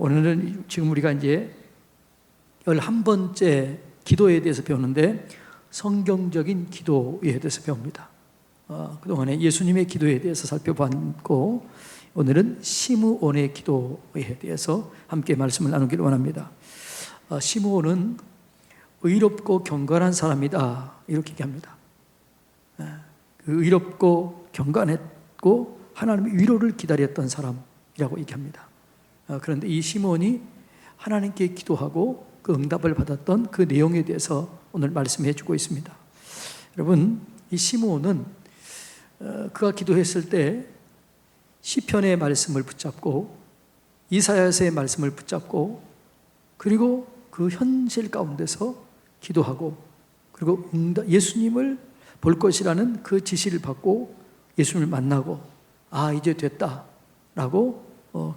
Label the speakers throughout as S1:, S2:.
S1: 오늘은 지금 우리가 이제 11번째 기도에 대해서 배우는데 성경적인 기도에 대해서 배웁니다. 그동안에 예수님의 기도에 대해서 살펴봤고 오늘은 시므온의 기도에 대해서 함께 말씀을 나누기를 원합니다. 시므온은 의롭고 경건한 사람이다 이렇게 얘기합니다. 의롭고 경건했고 하나님의 위로를 기다렸던 사람이라고 얘기합니다. 그런데 이 시므온이 하나님께 기도하고 그 응답을 받았던 그 내용에 대해서 오늘 말씀해 주고 있습니다. 여러분, 이 시므온은 그가 기도했을 때 시편의 말씀을 붙잡고 이사야서의 말씀을 붙잡고 그리고 그 현실 가운데서 기도하고 그리고 예수님을 볼 것이라는 그 지시를 받고 예수님을 만나고 이제 됐다라고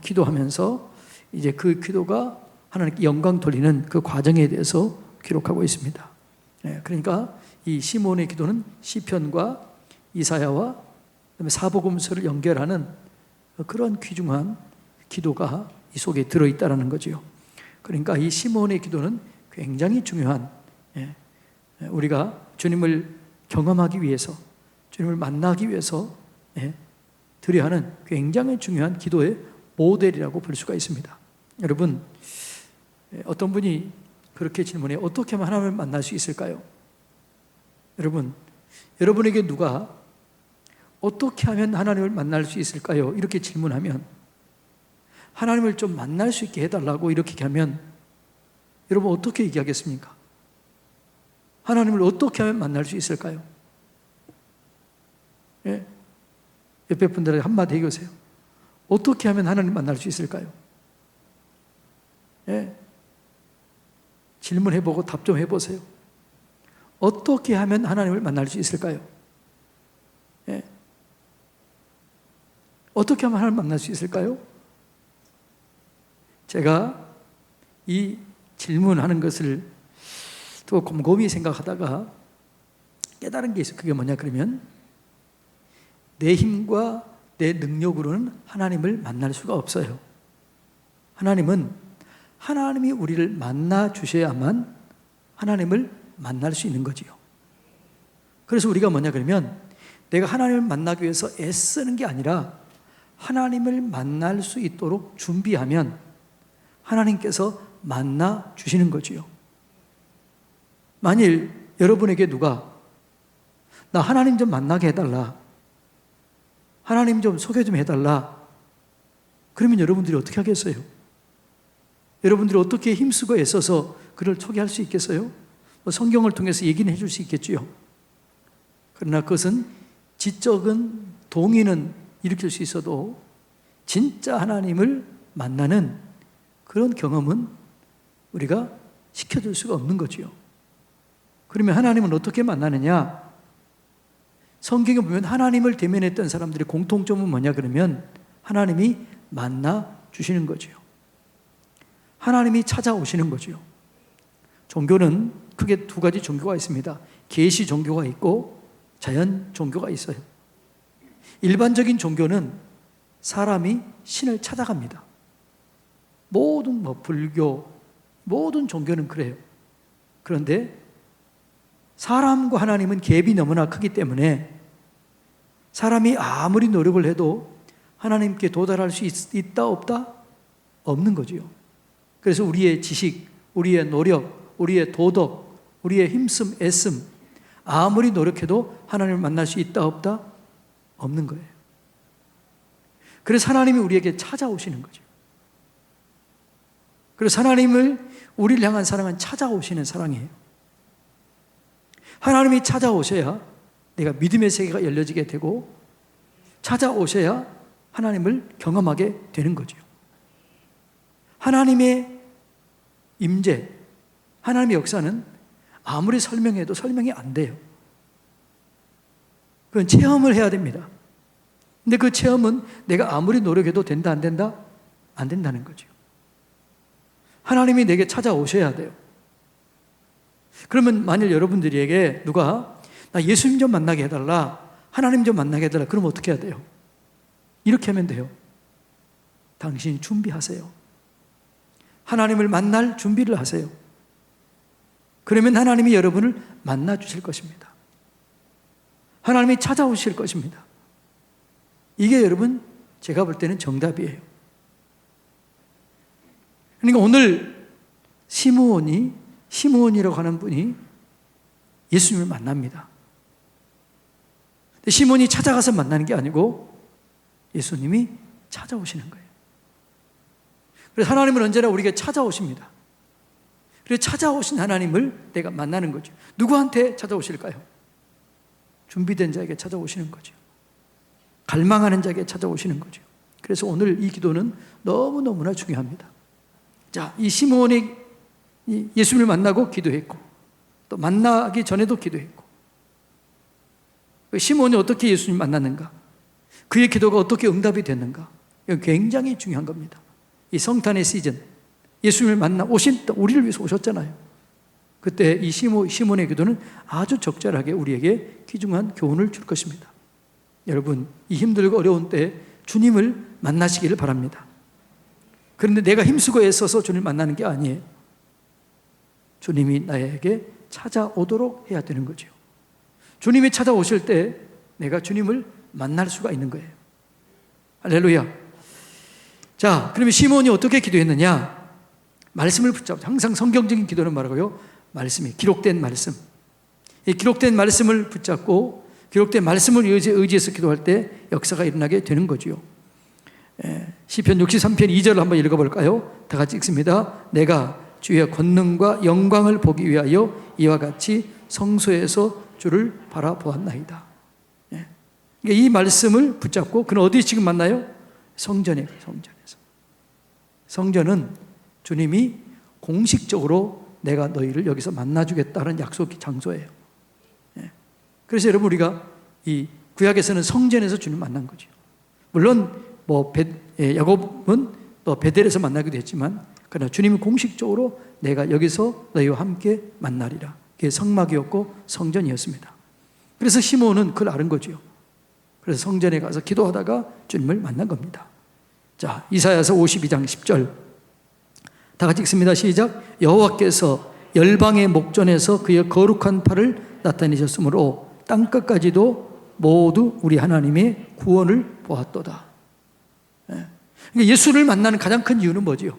S1: 기도하면서 이제 그 기도가 하나님께 영광 돌리는 그 과정에 대해서 기록하고 있습니다. 그러니까 이 시므온의 기도는 시편과 이사야와 그다음에 사복음서를 연결하는 그런 귀중한 기도가 이 속에 들어있다는 거죠. 그러니까 이 시므온의 기도는 굉장히 중요한, 우리가 주님을 경험하기 위해서 주님을 만나기 위해서 드려야 하는 굉장히 중요한 기도의 모델이라고 볼 수가 있습니다. 여러분, 어떤 분이 그렇게 질문해 어떻게 하면 하나님을 만날 수 있을까요? 여러분, 여러분에게 누가 어떻게 하면 하나님을 만날 수 있을까요? 이렇게 질문하면 하나님을 좀 만날 수 있게 해달라고 이렇게 하면 여러분 어떻게 얘기하겠습니까? 하나님을 어떻게 하면 만날 수 있을까요? 옆에 분들에게 한마디 해보세요. 어떻게 하면 하나님 만날 수 있을까요? 질문해보고 답 좀 해보세요. 어떻게 하면 하나님을 만날 수 있을까요? 어떻게 하면 하나님을 만날 수 있을까요? 제가 이 질문하는 것을 또 곰곰이 생각하다가 깨달은 게 있어요. 그게 뭐냐 그러면 내 힘과 내 능력으로는 하나님을 만날 수가 없어요. 하나님이 우리를 만나 주셔야만 하나님을 만날 수 있는 거지요. 그래서 우리가 뭐냐 그러면 내가 하나님을 만나기 위해서 애쓰는 게 아니라 하나님을 만날 수 있도록 준비하면 하나님께서 만나 주시는 거지요. 만일 여러분에게 누가 나 하나님 좀 만나게 해달라, 하나님 좀 소개 좀 해달라, 그러면 여러분들이 어떻게 하겠어요? 여러분들이 어떻게 힘쓰고 애써서 그를 소개할 수 있겠어요? 성경을 통해서 얘기는 해줄 수 있겠지요. 그러나 그것은 지적인 동의는 일으킬 수 있어도 진짜 하나님을 만나는 그런 경험은 우리가 시켜줄 수가 없는 거지요. 그러면 하나님은 어떻게 만나느냐? 성경에 보면 하나님을 대면했던 사람들의 공통점은 뭐냐 그러면 하나님이 만나 주시는 거지요. 하나님이 찾아오시는 거지요. 종교는 크게 두 가지 종교가 있습니다. 계시 종교가 있고 자연 종교가 있어요. 일반적인 종교는 사람이 신을 찾아갑니다. 모든 불교, 모든 종교는 그래요. 그런데 사람과 하나님은 갭이 너무나 크기 때문에 사람이 아무리 노력을 해도 하나님께 도달할 수 있다 없다? 없는 거지요. 그래서 우리의 지식, 우리의 노력, 우리의 도덕, 우리의 힘씀, 애씀 아무리 노력해도 하나님을 만날 수 있다 없다? 없는 거예요. 그래서 하나님이 우리에게 찾아오시는 거죠. 그래서 하나님을 우리를 향한 사랑은 찾아오시는 사랑이에요. 하나님이 찾아오셔야 내가 믿음의 세계가 열려지게 되고 찾아오셔야 하나님을 경험하게 되는 거죠. 하나님의 임재, 하나님의 역사는 아무리 설명해도 설명이 안 돼요. 그건 체험을 해야 됩니다. 근데 그 체험은 내가 아무리 노력해도 된다 안 된다? 안 된다는 거죠. 하나님이 내게 찾아오셔야 돼요. 그러면 만일 여러분들에게 누가 나 예수님 좀 만나게 해달라, 하나님 좀 만나게 해달라, 그럼 어떻게 해야 돼요? 이렇게 하면 돼요. 당신이 준비하세요. 하나님을 만날 준비를 하세요. 그러면 하나님이 여러분을 만나 주실 것입니다. 하나님이 찾아오실 것입니다. 이게 여러분 제가 볼 때는 정답이에요. 그러니까 오늘 시므온이라고 하는 분이 예수님을 만납니다. 시몬이 찾아가서 만나는 게 아니고 예수님이 찾아오시는 거예요. 그래서 하나님은 언제나 우리에게 찾아오십니다. 그래서 찾아오신 하나님을 내가 만나는 거죠. 누구한테 찾아오실까요? 준비된 자에게 찾아오시는 거죠. 갈망하는 자에게 찾아오시는 거죠. 그래서 오늘 이 기도는 너무너무나 중요합니다. 자, 이 시므온이 예수님을 만나고 기도했고 또 만나기 전에도 기도했고, 시므온이 어떻게 예수님을 만났는가, 그의 기도가 어떻게 응답이 됐는가, 이건 굉장히 중요한 겁니다. 이 성탄의 시즌, 예수님을 만나 우리를 위해서 오셨잖아요. 그때 이 시몬의 기도는 아주 적절하게 우리에게 귀중한 교훈을 줄 것입니다. 여러분, 이 힘들고 어려운 때 주님을 만나시기를 바랍니다. 그런데 내가 힘쓰고 애써서 주님을 만나는 게 아니에요. 주님이 나에게 찾아오도록 해야 되는 거죠. 주님이 찾아오실 때 내가 주님을 만날 수가 있는 거예요. 할렐루야. 자, 그러면 시몬이 어떻게 기도했느냐? 말씀을 붙잡고, 항상 성경적인 기도는 말하고요, 말씀이 기록된 말씀, 이 기록된 말씀을 붙잡고 기록된 말씀을 의지해서 기도할 때 역사가 일어나게 되는 거죠. 시편 63편 2절을 한번 읽어볼까요? 다 같이 읽습니다. 내가 주의 권능과 영광을 보기 위하여 이와 같이 성소에서 주를 바라보았나이다. 이 말씀을 붙잡고, 그는 어디 지금 만나요? 성전에서. 성전은 주님이 공식적으로 내가 너희를 여기서 만나주겠다는 약속 장소예요. 그래서 여러분, 우리가 이 구약에서는 성전에서 주님 만난 거죠. 물론 야곱은 또 베델에서 만나기도 했지만, 그러나 주님이 공식적으로 내가 여기서 너희와 함께 만나리라, 그게 성막이었고 성전이었습니다. 그래서 시몬은 그걸 아는 거죠. 그래서 성전에 가서 기도하다가 주님을 만난 겁니다. 자, 이사야서 52장 10절 다 같이 읽습니다. 시작. 여호와께서 열방의 목전에서 그의 거룩한 팔을 나타내셨으므로 땅끝까지도 모두 우리 하나님의 구원을 보았도다. 그러니까 예수를 만나는 가장 큰 이유는 뭐지요?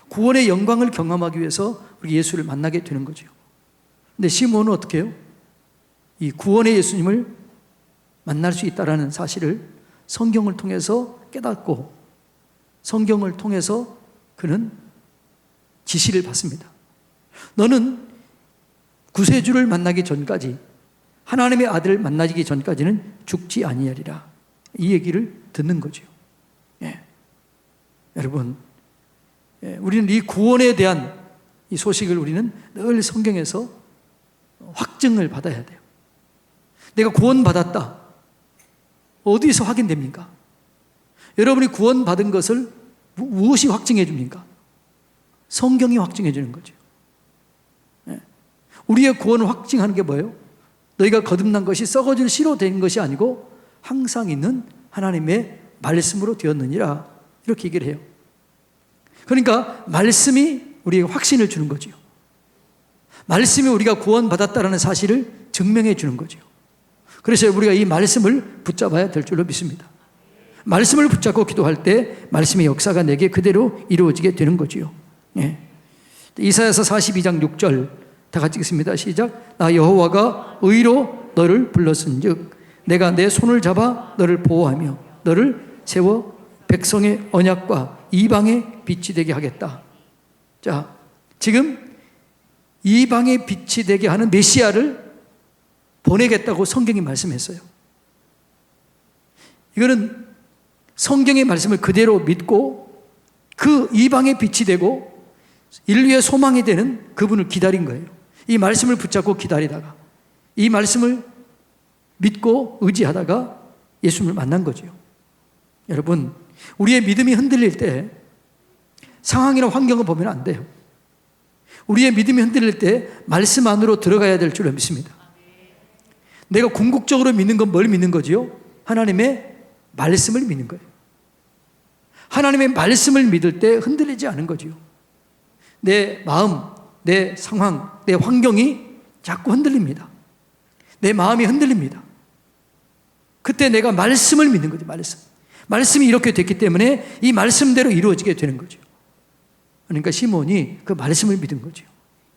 S1: 구원의 영광을 경험하기 위해서 우리 예수를 만나게 되는 거죠. 근데 시몬은 어떻게 해요? 이 구원의 예수님을 만날 수 있다는 사실을 성경을 통해서 깨닫고, 성경을 통해서 그는 지시를 받습니다. 너는 구세주를 만나기 전까지, 하나님의 아들을 만나기 전까지는 죽지 아니하리라, 이 얘기를 듣는 거죠. 여러분, 우리는 이 구원에 대한 이 소식을 우리는 늘 성경에서 확증을 받아야 돼요. 내가 구원받았다, 어디서 확인됩니까? 여러분이 구원받은 것을 무엇이 확증해 줍니까? 성경이 확증해 주는 거죠. 우리의 구원을 확증하는 게 뭐예요? 너희가 거듭난 것이 썩어질 씨로 된 것이 아니고 항상 있는 하나님의 말씀으로 되었느니라, 이렇게 얘기를 해요. 그러니까 말씀이 우리에게 확신을 주는 거죠. 말씀이 우리가 구원받았다는 사실을 증명해 주는 거죠. 그래서 우리가 이 말씀을 붙잡아야 될 줄로 믿습니다. 말씀을 붙잡고 기도할 때 말씀의 역사가 내게 그대로 이루어지게 되는 거지요. 이사야서 42장 6절 다 같이 읽습니다. 시작. 나 여호와가 의로 너를 불렀은즉 내가 내 손을 잡아 너를 보호하며 너를 세워 백성의 언약과 이방의 빛이 되게 하겠다. 자, 지금 이방의 빛이 되게 하는 메시아를 보내겠다고 성경이 말씀했어요. 이거는 성경의 말씀을 그대로 믿고 그 이방의 빛이 되고 인류의 소망이 되는 그분을 기다린 거예요. 이 말씀을 붙잡고 기다리다가, 이 말씀을 믿고 의지하다가 예수님을 만난 거죠. 여러분, 우리의 믿음이 흔들릴 때 상황이나 환경을 보면 안 돼요. 우리의 믿음이 흔들릴 때 말씀 안으로 들어가야 될 줄로 믿습니다. 내가 궁극적으로 믿는 건 뭘 믿는 거지요? 하나님의 말씀을 믿는 거예요. 하나님의 말씀을 믿을 때 흔들리지 않은 거지요. 내 마음, 내 상황, 내 환경이 자꾸 흔들립니다. 내 마음이 흔들립니다. 그때 내가 말씀을 믿는 거죠. 말씀이 이렇게 됐기 때문에 이 말씀대로 이루어지게 되는 거죠. 그러니까 시몬이 그 말씀을 믿은 거죠.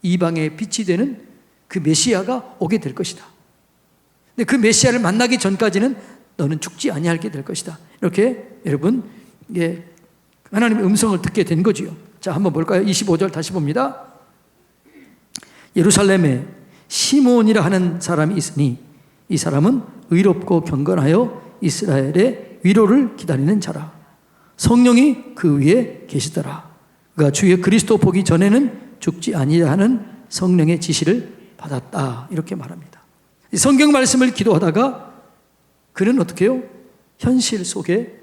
S1: 이방의 빛이 되는 그 메시아가 오게 될 것이다. 근데 그 메시아를 만나기 전까지는 너는 죽지 아니하게 될 것이다. 이렇게 여러분 하나님의 음성을 듣게 된 거지요. 자, 한번 볼까요? 25절 다시 봅니다. 예루살렘에 시몬이라 하는 사람이 있으니 이 사람은 의롭고 경건하여 이스라엘의 위로를 기다리는 자라. 성령이 그 위에 계시더라. 그가 주의 그리스도 보기 전에는 죽지 아니하려 하는 성령의 지시를 받았다. 이렇게 말합니다. 이 성경 말씀을 기도하다가 그는 어떻게 해요? 현실 속에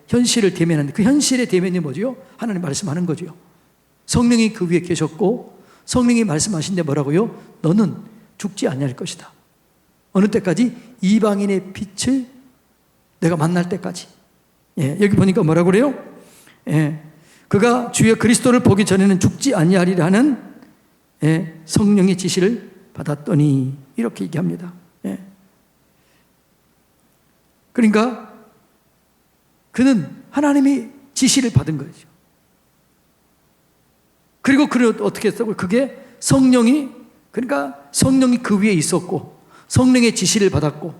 S1: 현실을 대면하는데 그 현실의 대면이 뭐죠? 하나님 말씀하는 거죠. 성령이 그 위에 계셨고 성령이 말씀하신데 뭐라고요? 너는 죽지 아니할 것이다. 어느 때까지? 이방인의 빛을 내가 만날 때까지. 여기 보니까 뭐라고 그래요? 그가 주의 그리스도를 보기 전에는 죽지 아니하리라 하는 성령의 지시를 받았더니 이렇게 얘기합니다. 그러니까 그는 하나님이 지시를 받은 거죠. 그리고 그를 어떻게 했다고요? 그게 성령이 그 위에 있었고 성령의 지시를 받았고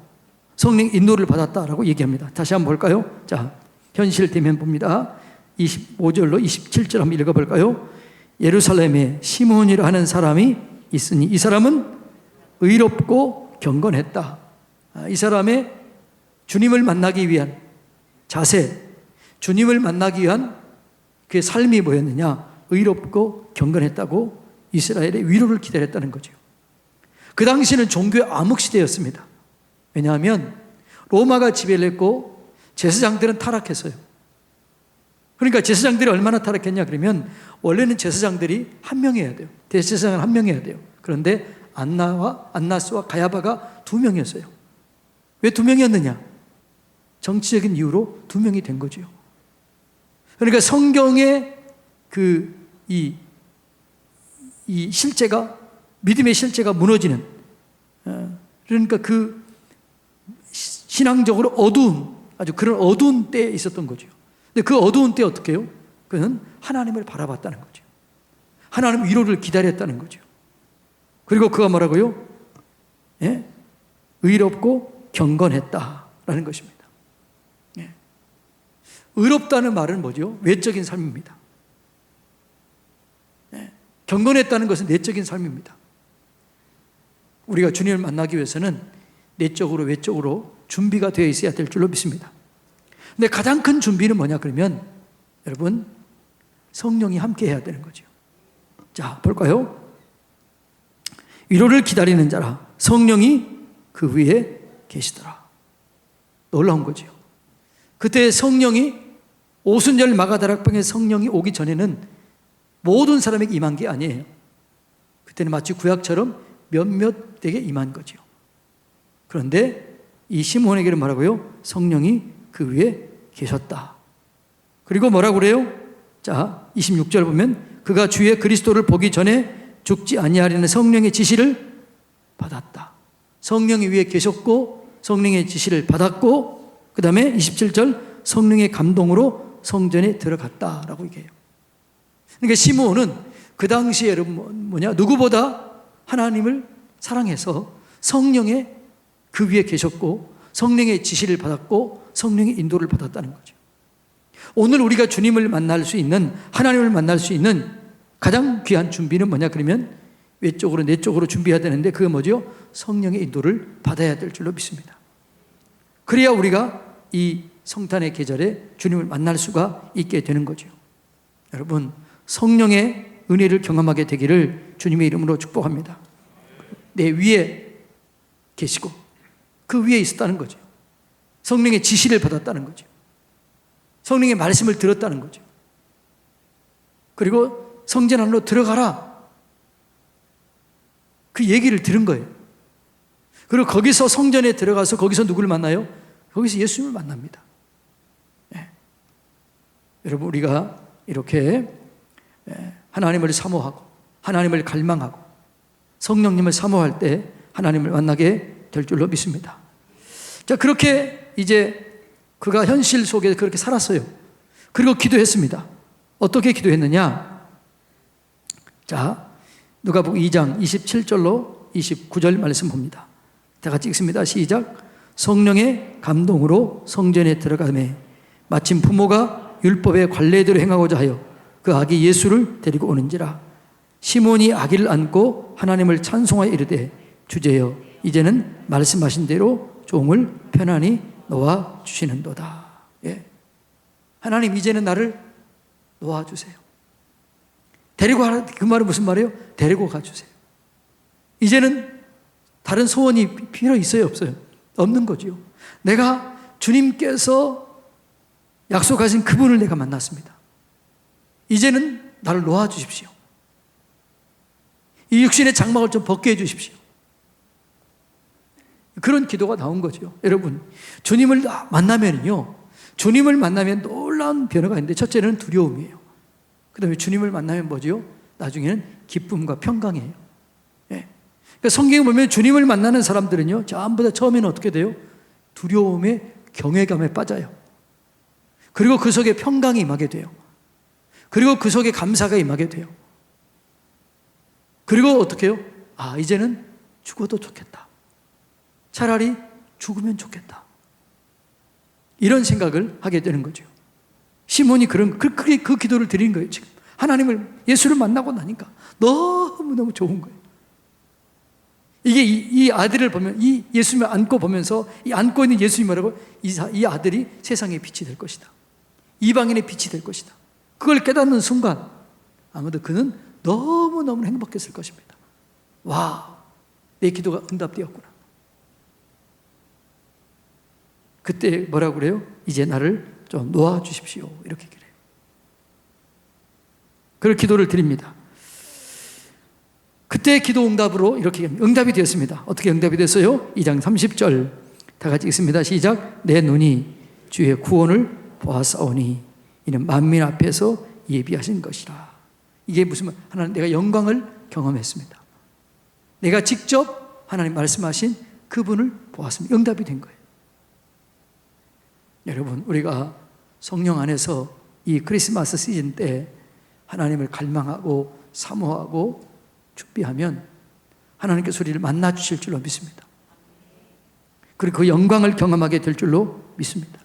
S1: 성령 인도를 받았다라고 얘기합니다. 다시 한번 볼까요? 자, 현실 대면 봅니다. 25절로 27절 한번 읽어볼까요? 예루살렘에 시몬이라 하는 사람이 있으니 이 사람은 의롭고 경건했다. 이 사람의 주님을 만나기 위한 자세, 주님을 만나기 위한 그의 삶이 뭐였느냐? 의롭고 경건했다고 이스라엘의 위로를 기다렸다는 거죠. 그 당시는 종교의 암흑시대였습니다. 왜냐하면 로마가 지배를 했고 제사장들은 타락했어요. 그러니까 제사장들이 얼마나 타락했냐 그러면 원래는 제사장들이 한 명이어야 돼요. 대제사장은 한 명이어야 돼요. 그런데 안나스와 가야바가 2명이었어요. 왜 2명이었느냐? 정치적인 이유로 2명이 된 거죠. 그러니까 성경의 이 실제가 믿음의 실제가 무너지는 그러니까 그 신앙적으로 어두운 아주 그런 어두운 때에 있었던 거죠. 근데 그 어두운 때 어떻게 해요? 그는 하나님을 바라봤다는 거죠. 하나님 위로를 기다렸다는 거죠. 그리고 그가 뭐라고요? 의롭고 경건했다라는 것입니다. 의롭다는 말은 뭐죠? 외적인 삶입니다. 경건했다는 것은 내적인 삶입니다. 우리가 주님을 만나기 위해서는 내적으로 외적으로 준비가 되어 있어야 될 줄로 믿습니다. 근데 가장 큰 준비는 뭐냐 그러면 여러분 성령이 함께 해야 되는 거죠. 자, 볼까요? 위로를 기다리는 자라 성령이 그 위에 계시더라. 놀라운 거죠. 그때 성령이 오순절 마가다락방에 성령이 오기 전에는 모든 사람에게 임한 게 아니에요. 그때는 마치 구약처럼 몇몇에게 임한 거죠. 그런데 이 시몬에게는 뭐라고요? 성령이 그 위에 계셨다. 그리고 뭐라고 그래요? 자, 26절 보면 그가 주의 그리스도를 보기 전에 죽지 아니하려는 성령의 지시를 받았다. 성령이 위에 계셨고 성령의 지시를 받았고 그 다음에 27절 성령의 감동으로 성전에 들어갔다라고 얘기해요. 그러니까 시몬은 그 당시에 누구보다 하나님을 사랑해서 성령의 그 위에 계셨고 성령의 지시를 받았고 성령의 인도를 받았다는 거죠. 오늘 우리가 주님을 만날 수 있는 하나님을 만날 수 있는 가장 귀한 준비는 뭐냐 그러면 외적으로 내적으로 준비해야 되는데 그게 뭐죠? 성령의 인도를 받아야 될 줄로 믿습니다. 그래야 우리가 이 성탄의 계절에 주님을 만날 수가 있게 되는 거죠. 여러분 성령의 은혜를 경험하게 되기를 주님의 이름으로 축복합니다. 내 위에 계시고 그 위에 있었다는 거죠. 성령의 지시를 받았다는 거죠. 성령의 말씀을 들었다는 거죠. 그리고 성전 안으로 들어가라. 그 얘기를 들은 거예요. 그리고 거기서 성전에 들어가서 거기서 누구를 만나요? 거기서 예수님을 만납니다. 여러분 우리가 이렇게 하나님을 사모하고 하나님을 갈망하고 성령님을 사모할 때 하나님을 만나게 될 줄로 믿습니다. 자, 그렇게 이제 그가 현실 속에 그렇게 살았어요. 그리고 기도했습니다. 어떻게 기도했느냐? 자, 누가복음 2장 27절로 29절 말씀 봅니다. 다 같이 읽습니다. 시작. 성령의 감동으로 성전에 들어가매 마침 부모가 율법의 관례대로 행하고자 하여 그 아기 예수를 데리고 오는지라. 시몬이 아기를 안고 하나님을 찬송하여 이르되 주제여 이제는 말씀하신 대로 종을 편안히 놓아 주시는도다. 예. 하나님 이제는 나를 놓아 주세요. 데리고 가라. 그 말은 무슨 말이에요? 데리고 가주세요. 이제는 다른 소원이 필요 있어요? 없어요? 없는 거죠. 내가 주님께서 약속하신 그분을 내가 만났습니다. 이제는 나를 놓아주십시오. 이 육신의 장막을 좀 벗게 해주십시오. 그런 기도가 나온 거죠. 여러분, 주님을 만나면요, 주님을 만나면 놀라운 변화가 있는데, 첫째는 두려움이에요. 그 다음에 주님을 만나면 뭐죠? 나중에는 기쁨과 평강이에요. 예. 그러니까 성경에 보면 주님을 만나는 사람들은요, 전부 다 처음에는 어떻게 돼요? 두려움에 경외감에 빠져요. 그리고 그 속에 평강이 임하게 돼요. 그리고 그 속에 감사가 임하게 돼요. 그리고 어떻게 해요? 아, 이제는 죽어도 좋겠다. 차라리 죽으면 좋겠다. 이런 생각을 하게 되는 거죠. 시몬이 그 기도를 드린 거예요, 지금. 하나님을, 예수를 만나고 나니까 너무너무 좋은 거예요. 이게 이 아들을 보면, 이 예수님을 안고 보면서, 이 안고 있는 예수님이라고, 이 아들이 세상의 빛이 될 것이다. 이방인의 빛이 될 것이다. 그걸 깨닫는 순간, 아마도 그는 너무너무 행복했을 것입니다. 와, 내 기도가 응답되었구나. 그때 뭐라고 그래요? 이제 나를 좀 놓아주십시오. 이렇게 그래요. 그럴 기도를 드립니다. 그때 기도 응답으로 이렇게 응답이 되었습니다. 어떻게 응답이 됐어요? 2장 30절 다 같이 읽습니다. 시작. 내 눈이 주의 구원을 보았사오니 이는 만민 앞에서 예비하신 것이라. 이게 무슨 말? 하나님, 내가 영광을 경험했습니다. 내가 직접 하나님 말씀하신 그분을 보았습니다. 응답이 된 거예요. 여러분, 우리가 성령 안에서 이 크리스마스 시즌 때 하나님을 갈망하고 사모하고 준비하면 하나님께서 우리를 만나 주실 줄로 믿습니다. 그리고 그 영광을 경험하게 될 줄로 믿습니다.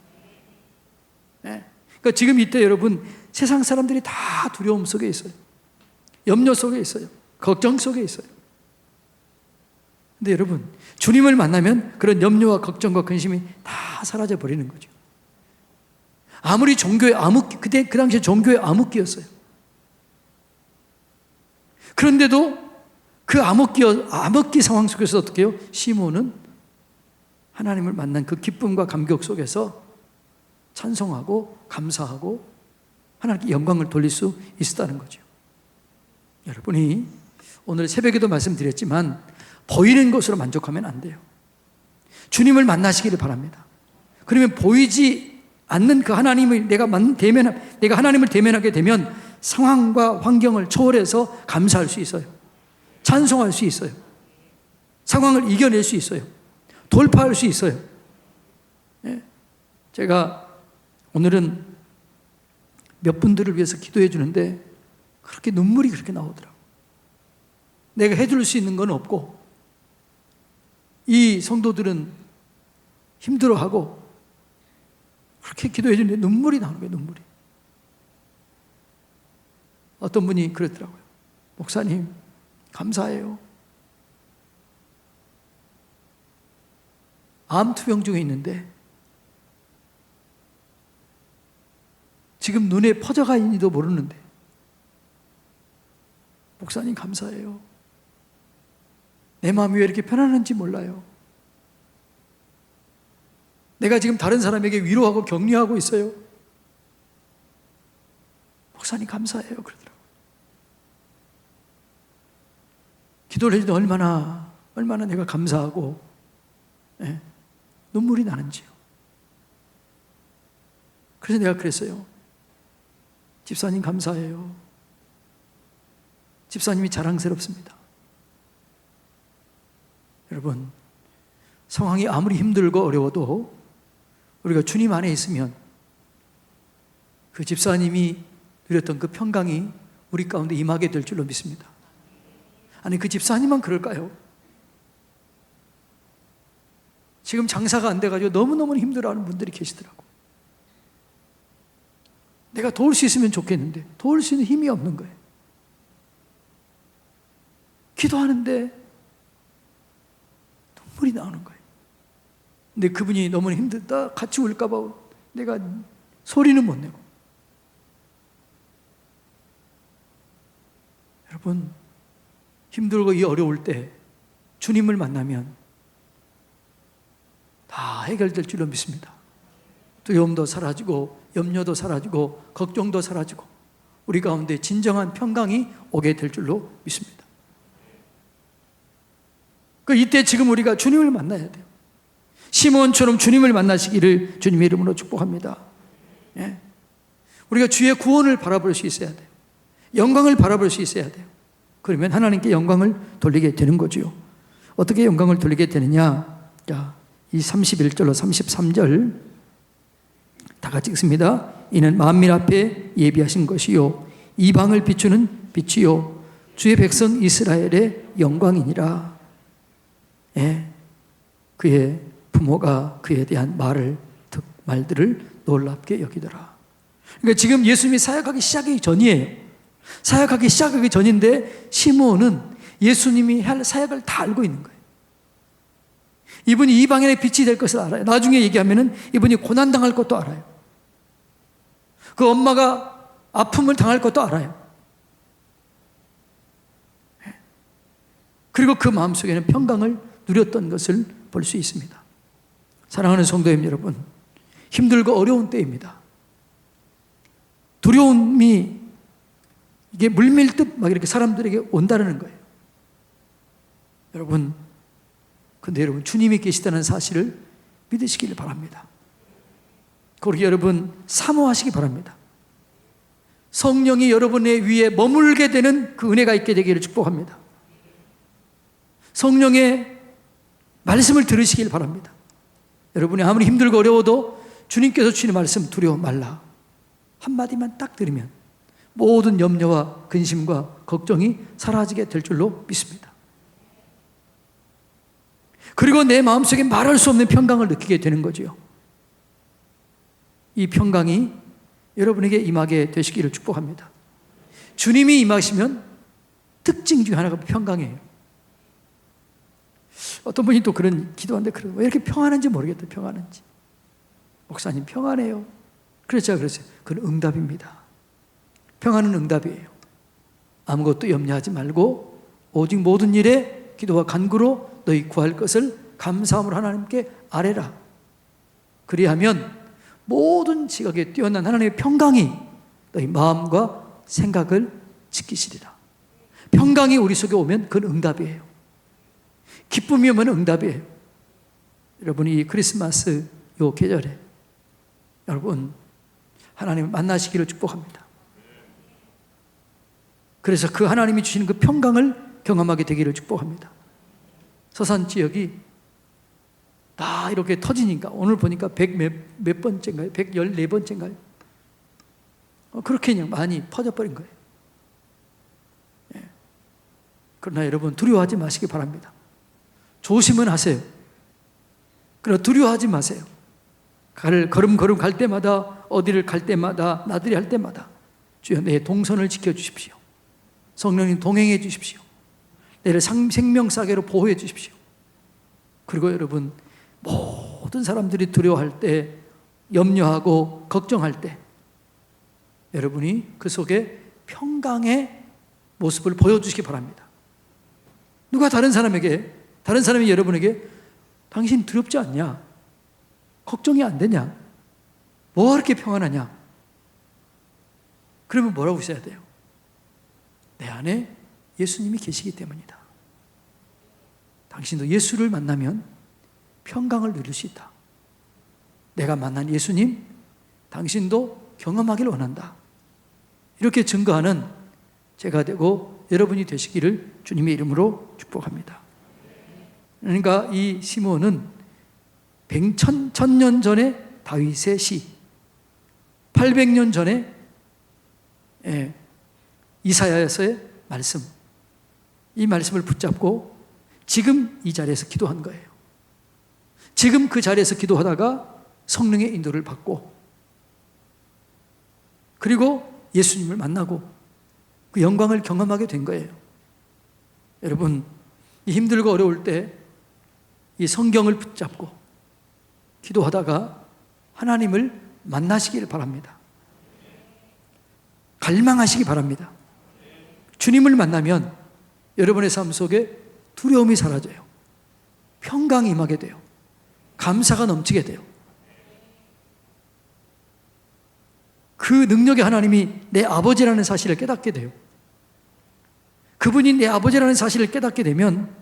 S1: 네. 그러니까 지금 이때 여러분, 세상 사람들이 다 두려움 속에 있어요. 염려 속에 있어요. 걱정 속에 있어요. 근데 여러분, 주님을 만나면 그런 염려와 걱정과 근심이 다 사라져 버리는 거죠. 아무리 종교의 암흑기, 그때 그 당시에 종교의 암흑기였어요. 그런데도 그 암흑기 상황 속에서 어떻게 해요? 시몬은 하나님을 만난 그 기쁨과 감격 속에서 찬송하고 감사하고 하나님께 영광을 돌릴 수 있었다는 거죠. 여러분이 오늘 새벽에도 말씀드렸지만 보이는 것으로 만족하면 안 돼요. 주님을 만나시기를 바랍니다. 그러면 보이지 않는 그 하나님을 내가 하나님을 대면하게 되면 상황과 환경을 초월해서 감사할 수 있어요. 찬송할 수 있어요. 상황을 이겨낼 수 있어요. 돌파할 수 있어요. 예. 제가 오늘은 몇 분들을 위해서 기도해 주는데 그렇게 눈물이 그렇게 나오더라고요. 내가 해줄 수 있는 건 없고 이 성도들은 힘들어하고 그렇게 기도해 주는데 눈물이 나오는 거예요. 눈물이. 어떤 분이 그러더라고요. 목사님 감사해요. 암 투병 중에 있는데 지금 눈에 퍼져가 있는지도 모르는데 목사님 감사해요. 내 마음이 왜 이렇게 편안한지 몰라요. 내가 지금 다른 사람에게 위로하고 격려하고 있어요. 목사님 감사해요. 그러더라고요. 기도를 해줄 때 얼마나 내가 감사하고 눈물이 나는지요. 그래서 내가 그랬어요. 집사님 감사해요. 집사님이 자랑스럽습니다. 여러분, 상황이 아무리 힘들고 어려워도 우리가 주님 안에 있으면 그 집사님이 누렸던 그 평강이 우리 가운데 임하게 될 줄로 믿습니다. 아니, 그 집사님만 그럴까요? 지금 장사가 안 돼가지고 너무너무 힘들어하는 분들이 계시더라고. 내가 도울 수 있으면 좋겠는데 도울 수 있는 힘이 없는 거예요. 기도하는데 눈물이 나오는 거예요. 근데 그분이 너무 힘들다 같이 울까 봐 내가 소리는 못 내고. 여러분, 힘들고 이 어려울 때 주님을 만나면 다 해결될 줄로 믿습니다. 두려움도 사라지고 염려도 사라지고 걱정도 사라지고 우리 가운데 진정한 평강이 오게 될 줄로 믿습니다. 이때 지금 우리가 주님을 만나야 돼요. 시몬처럼 주님을 만나시기를 주님의 이름으로 축복합니다. 예. 우리가 주의 구원을 바라볼 수 있어야 돼요. 영광을 바라볼 수 있어야 돼요. 그러면 하나님께 영광을 돌리게 되는 거죠. 어떻게 영광을 돌리게 되느냐? 자, 이 31절로 33절 다 같이 읽습니다. 이는 만민 앞에 예비하신 것이요 이방을 비추는 빛이요 주의 백성 이스라엘의 영광이니라. 예. 그의 부모가 그에 대한 말들을 놀랍게 여기더라. 그러니까 지금 예수님이 사역하기 시작하기 전이에요. 사역하기 시작하기 전인데 시므온은 예수님이 할 사역을 다 알고 있는 거예요. 이분이 이방인의 빛이 될 것을 알아요. 나중에 얘기하면은 이분이 고난당할 것도 알아요. 그 엄마가 아픔을 당할 것도 알아요. 그리고 그 마음속에는 평강을 누렸던 것을 볼 수 있습니다. 사랑하는 성도님 여러분, 힘들고 어려운 때입니다. 두려움이 이게 물밀듯 막 이렇게 사람들에게 온다는 거예요. 여러분, 근데 여러분 주님이 계시다는 사실을 믿으시기를 바랍니다. 그리고 여러분 사모하시기 바랍니다. 성령이 여러분의 위에 머물게 되는 그 은혜가 있게 되기를 축복합니다. 성령의 말씀을 들으시길 바랍니다. 여러분이 아무리 힘들고 어려워도 주님께서 주시는 말씀 두려워 말라 한마디만 딱 들으면 모든 염려와 근심과 걱정이 사라지게 될 줄로 믿습니다. 그리고 내 마음속에 말할 수 없는 평강을 느끼게 되는 거죠. 이 평강이 여러분에게 임하게 되시기를 축복합니다. 주님이 임하시면 특징 중에 하나가 평강이에요. 어떤 분이 또 그런 기도하는데 왜 이렇게 평안한지 모르겠다. 평안한지. 목사님 평안해요. 그랬어요. 그건 응답입니다. 평안은 응답이에요. 아무것도 염려하지 말고 오직 모든 일에 기도와 간구로 너희 구할 것을 감사함으로 하나님께 아뢰라. 그리하면 모든 지각에 뛰어난 하나님의 평강이 너희 마음과 생각을 지키시리라. 평강이 우리 속에 오면 그건 응답이에요. 기쁨이 오면 응답이에요. 여러분이 이 크리스마스 요 계절에 여러분 하나님을 만나시기를 축복합니다. 그래서 그 하나님이 주시는 그 평강을 경험하게 되기를 축복합니다. 서산 지역이 다 이렇게 터지니까 오늘 보니까 100몇 번째인가요? 114번째인가요? 그렇게 그냥 많이 퍼져버린 거예요. 예. 그러나 여러분 두려워하지 마시기 바랍니다. 조심은 하세요. 그러나 두려워하지 마세요. 걸음 갈 때마다 어디를 갈 때마다 나들이 할 때마다 주여 내 동선을 지켜주십시오. 성령님 동행해 주십시오. 내를 생명사계로 보호해 주십시오. 그리고 여러분 모든 사람들이 두려워할 때 염려하고 걱정할 때 여러분이 그 속에 평강의 모습을 보여주시기 바랍니다. 누가 다른 사람이 여러분에게 당신 두렵지 않냐? 걱정이 안 되냐? 뭐가 그렇게 평안하냐? 그러면 뭐라고 하셔야 돼요? 내 안에 예수님이 계시기 때문이다. 당신도 예수를 만나면 평강을 누릴 수 있다. 내가 만난 예수님, 당신도 경험하기를 원한다. 이렇게 증거하는 제가 되고 여러분이 되시기를 주님의 이름으로 축복합니다. 그러니까 이 시므온은 천년 전에 다윗의 시, 800년 전에 이사야서의 말씀, 이 말씀을 붙잡고 지금 이 자리에서 기도한 거예요. 지금 그 자리에서 기도하다가 성령의 인도를 받고, 그리고 예수님을 만나고 그 영광을 경험하게 된 거예요. 여러분, 이 힘들고 어려울 때 이 성경을 붙잡고 기도하다가 하나님을 만나시기를 바랍니다. 갈망하시기 바랍니다. 주님을 만나면 여러분의 삶 속에 두려움이 사라져요. 평강이 임하게 돼요. 감사가 넘치게 돼요. 그 능력의 하나님이 내 아버지라는 사실을 깨닫게 돼요. 그분이 내 아버지라는 사실을 깨닫게 되면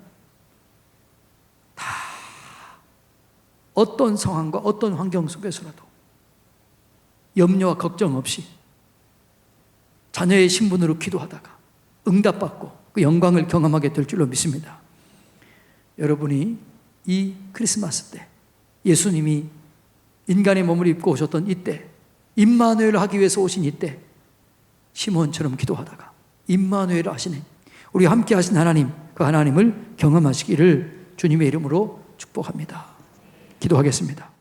S1: 다 어떤 상황과 어떤 환경 속에서라도 염려와 걱정 없이 자녀의 신분으로 기도하다가 응답받고 그 영광을 경험하게 될 줄로 믿습니다. 여러분이 이 크리스마스 때 예수님이 인간의 몸을 입고 오셨던 이때, 임마누엘 하기 위해서 오신 이때 시므온처럼 기도하다가 임마누엘 하시는 우리 함께 하신 하나님, 그 하나님을 경험하시기를 주님의 이름으로 축복합니다. 기도하겠습니다.